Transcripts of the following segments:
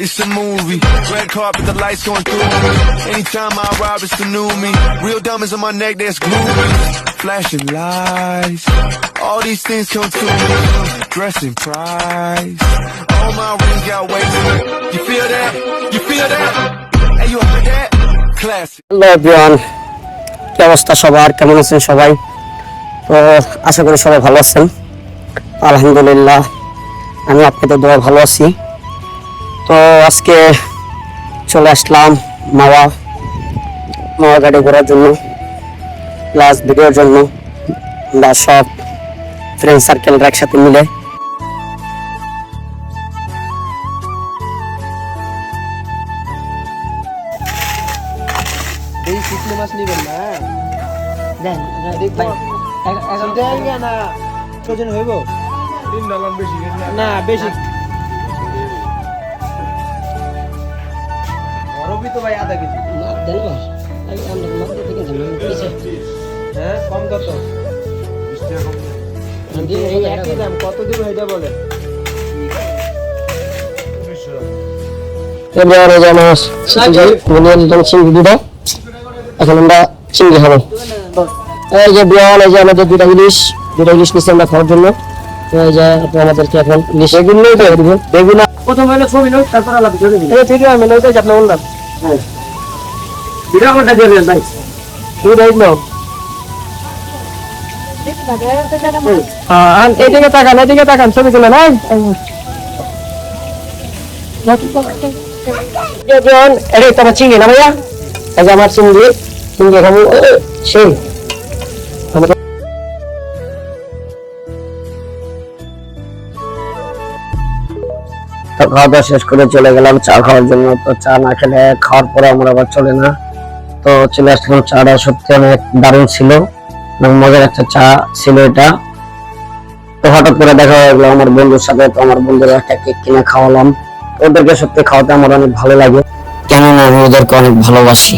It's a movie. Red carpet, the lights going through me. Anytime I arrive, it's the new me. Real diamonds on my neck, that's groovy. Flashing lights. All these things come to me. Dressing price. All my rings got weight. You feel that? You feel that? Hey, you heard that? Classic. Hello everyone, কি অবস্থা সবার? কেমন আছেন সবাই? তো আশা করি সবাই ভালো আছেন। আলহামদুলিল্লাহ, আমি আপনাদের দোয়া ভালো আছি। তো আজকে চলে আসলাম মাওয়া গাড়ি ঘোরার জন্য, প্লাস ভিডিওর জন্য। আমরা সব ফ্রেন্ড সার্কেলরা একসাথে মিলে এই শুকনো মাছ নিবেন না? দেন না ওজন হইব না বেশি বরফই তো ভাই আধা কেজি। হ্যাঁ কম কত? একই দাম, কত দিব এটা বলে। এখন আমরা চিংড়ি খাবো। এই যে বিয়াল, এই যে আমাদের দুটা ইলিশ নিচ্ছি আমরা খাওয়ার জন্য। এই যে আমাদেরকে এখন ইলিশ বেগুন প্রথম হলো ছবি নোট, তারপর আলাদা করে দিন। এই ঠিক আছে, আমি নোট আপনার বললাম। হ্যাঁ দুটা ঘন্টা দিয়ে দেন ভাই, দুই রাইট নাও। হ্যাঁ এদিকে তাকান, এদিকে তাকান, ছবি তুলে নাই। এটা তোমার চিংড়ি না ভাইয়া? এই যে আমার চিংড়ি খাবো সেই। খাওয়া দাওয়া শেষ করে চলে গেলাম চা খাওয়ার জন্য। তো চা না খেলে খাওয়ার পরে আমার আবার চলে না, তো চলে আসলাম। চাটা সত্যি অনেক দারুণ ছিল, মজার একটা চা ছিল এটা। তো হঠাৎ করে দেখা হয়ে গেলো আমার বন্ধুর সাথে। তো আমার বন্ধুরা একটা কেক কিনে খাওয়ালাম। ওদেরকে সত্যি খাওয়াতে আমার অনেক ভালো লাগে, কেননা আমি ওদেরকে অনেক ভালোবাসি।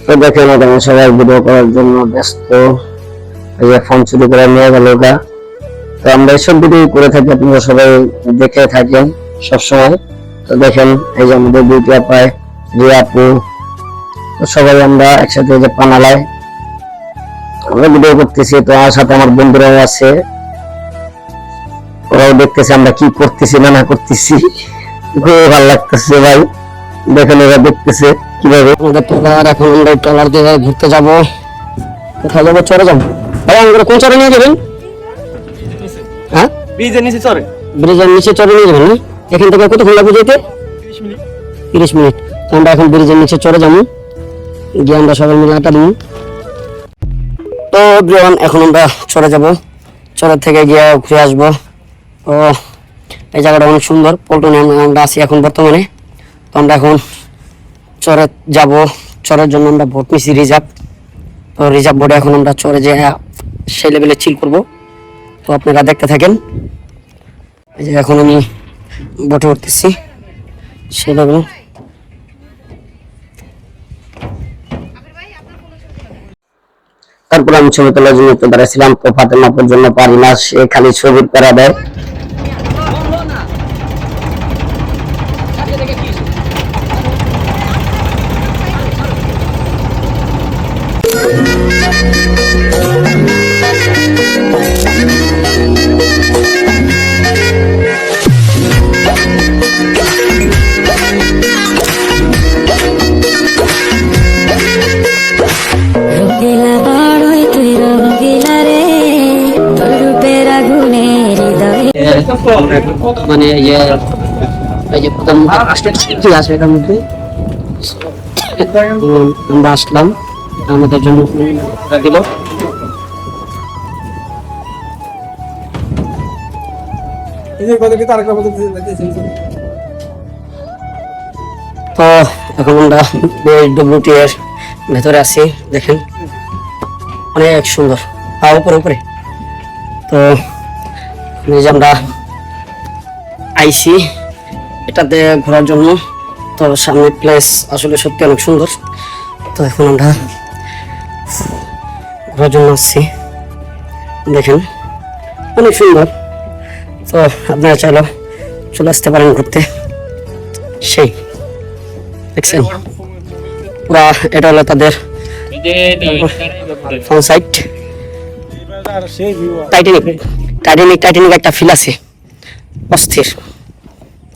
তো দেখেন ওখানে সবাই ভিডিও করার জন্য ব্যস্ত, ফোন চুরি করে নিয়ে গেল ওটা। তো আমরা এইসব ভিডিও করে থাকি, আপনারা সবাই দেখে থাকেন সবসময়। তো দেখেন এই যে আমাদের বিউটি আপায়, রিয়া আপু, তো সবাই আমরা একসাথে যে পানালায় আমরা ভিডিও করতেছি। তো আমার সাথে আমার বন্ধুরাও আছে, ওরাও দেখতেছে আমরা কি করতেছি না করতেছি। খুব ভালো লাগতেছে ভাই, দেখেন ওরা দেখতেছে কিভাবে আমাদের ট্রলার। এখন আমরা ট্রলার দিয়ে ঘুরতে যাবো। কোথায় যাবো? চরে যাবো ভাই। আমরা কোন চরে নিয়ে যাবেন? হ্যাঁ ব্রিজের নিচে চরে নিয়ে যাবেন না? এখান থেকে কতক্ষণ লাগবে যেতে? 30 মিনিট। আমরা এখন ব্রিজের নিচে চরে যাবো, গিয়ে আমরা সবাই মিলে আটা দিই। তো এখন আমরা চরে যাব, চরের থেকে গিয়ে ঘুরে আসবো। ও এই জায়গাটা অনেক সুন্দর, পল্টনে আমরা আছি এখন বর্তমানে। তো আমরা এখন চরে যাব, চরের জন্য আমরা ভোট নিছি রিজার্ভ। তো রিজার্ভ বোর্ডে এখন আমরা চরে যে সেই লেভেলে চিল করবো। তো আপনারা দেখতে থাকেন। এই যে এখন আমি বটে উঠতেছি সেই লেভেলে। তারপর আমি ছবি তোলার জন্য তো দাঁড়াইছিলাম। তো ফাতেমা জন্য পারি না, সে খালি ছবির প্যারা দেয়। মানে এই যে প্রধানমন্ত্রী আছে এটার মধ্যে আমরা আসলাম, আমাদের জন্য দিল। তো এখন আমরা ডব্লিউটি এর ভেতরে আছি, দেখেন অনেক সুন্দর উপরে। তো আমরা আইসি এটাতে ঘোরার জন্য। তো সামনে প্লেস আসলে সত্যি অনেক সুন্দর। তো এখন আমরা ঘোরার জন্য আসছি, দেখেন অনেক সুন্দর। তো আপনারা চাইলে চলে আসতে পারেন ঘুরতে। সেই দেখছেন পুরা, এটা হলো তাদের front side. Titanic Titanic Titanic একটা ফিল আছে অস্থির,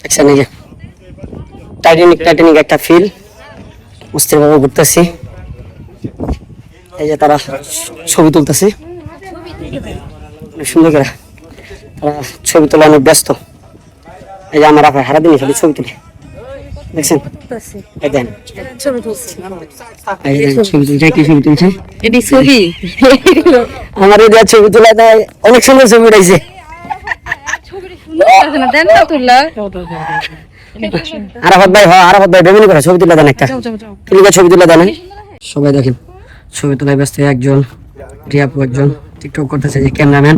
দেখছেন এই যে টাইটানিক টাইটানিক একটা ফিল, অস্থির ভাবে ঘুরতেছি। এই যে তারা ছবি তুলতেছে সুন্দর করে, তারা ছবি তোলা অনেক ব্যস্ত। এই যে আমার আপনার হারা দিনই খালি ছবি তুলে, দেখছেন এই দেন ছবি তুলছে, ছবি তুলছে, কি ছবি তুলছে এটি ছবি আমার এই ছবি তোলা দেয়, অনেক সুন্দর ছবি উঠাইছে। দেন না তুললা আরাফাত ভাই, হ্যাঁ আরাফাত ভাই বেগুনি করে ছবি তুলে দেন একটা, ক্লিকে ছবি তুলে দেন। সবাই দেখেন ছবি তোলায় ব্যস্ত। একজন রিয়াপু একজন টিকটক করতেছে, যে ক্যামেরাম্যান,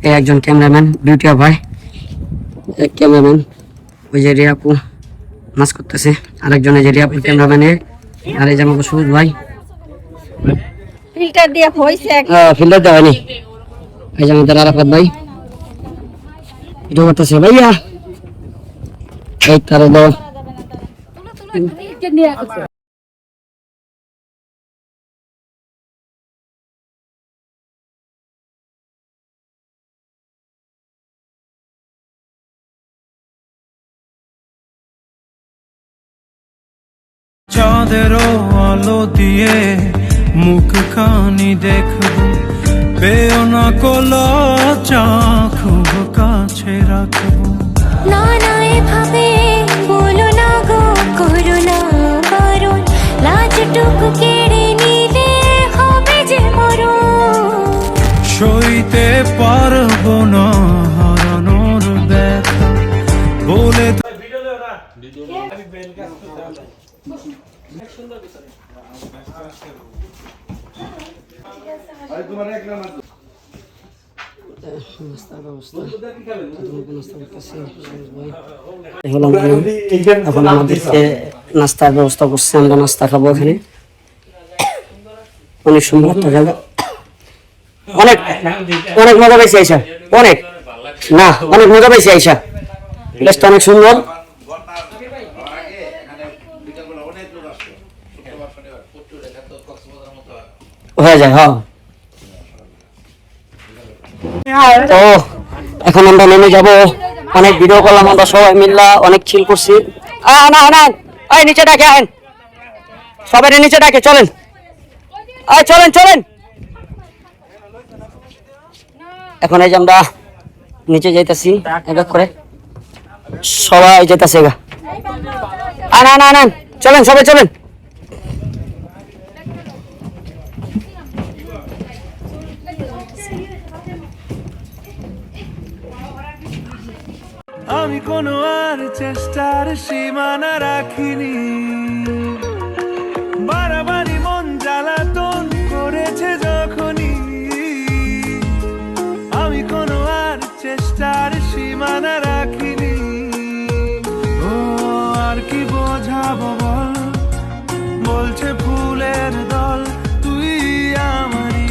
এই একজন ক্যামেরাম্যান বিউটি ভাই, এক ক্যামেরাম্যান, ওই যে রিয়াপু নাচ করতেছে, আরেকজন এই যে রিয়াপু ক্যামেরাম্যানের, আর এই যে আমাকে সুরজ ভাই ফিল্টার দিয়ে হইছে ফিল্টার দেওয়া হয়নি। এই যে আমাদের আরাফাত ভাই ভিডিও করতেছে, ভাইয়া এই তার হলো চাঁদেরও আলো দিয়ে মুখ খানি দেখব, পেও না কোলা চা খুব কাছে রাখবো। না না এভাবে বলো না গো, করো না বারণ, লাজটুকু কেড়ে নিলে হবে যে মরণ। সইতে পারবো না হারানোর ব্যথা, বলে এখন আমাদেরকে নাস্তার ব্যবস্থা করছে, আমরা নাস্তা খাবো এখানে। অনেক সুন্দর একটা জায়গা, অনেক অনেক মজা পাইছি আইসা, অনেক না অনেক মজা পাইছি আইসা, প্লেসটা অনেক সুন্দর। হয়ে যায় হ্যাঁ। তো এখন আমরা নেমে যাব, অনেক ভিডিও করলাম আমরা সবাই মিল্লা, অনেক চিল করছি। না না এই নিচে ডাকে আহেন, সবাই নিচে ডাকে, চলেন চলেন চলেন। এখন এই যে আমরা নিচে যাইতেছি এক এক করে, সবাই যাইতেছে গা। না না না চলেন সবাই চলেন। আমি কোনো আর চেষ্টার সীমানা রাখিনি, বারবারই মন জ্বালাতন করেছে যখনই, আমি কোনো আর চেষ্টার সীমানা রাখিনি। ও আর কি বোঝাবো বল, বলছে ফুলের দল তুই আমারই।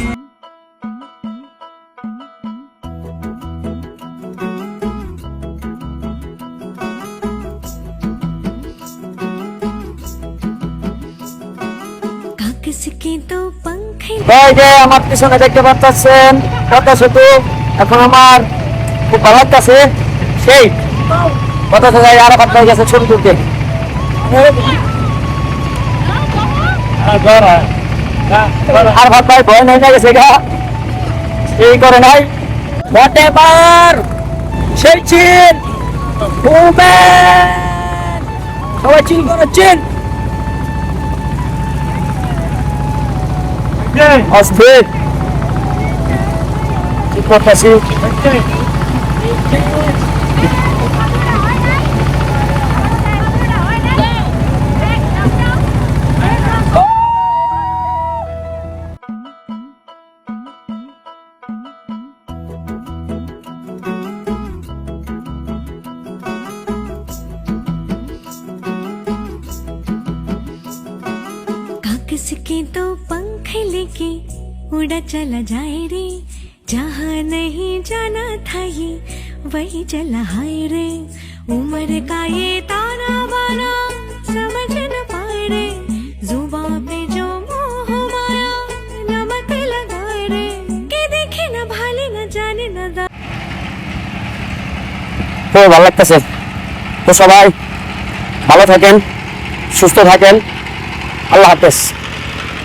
এই যে আমার পিছনে দেখতে পাচ্ছেন পদ্মা সেতু, এখন আমার খুব ভালো লাগতেছে। সেই পদ্মা সেতু আরাফাত ভাই গেছে ছবি তুলতে, আরাফাত ভাই ভয় নেই না গেছে গা, এই করে নাই হোয়াটএভার, সেই চিল সবাই চিল করেছেন অস্থির ঠিক করতেছি। कागज के तो पंख लेके उड़ा चला जाए रे, जहाँ नहीं जाना था ये वही चला हाय रे, उम्र का ये ताना बाना समझ न पाए रे जुबां पे जो मोह माया नमक लगाए रे के देखे न भाले न जाने न दा খুব ভালো লাগতেছে। তো সবাই ভালো থাকেন, সুস্থ থাকেন, আল্লাহ হাফেজ।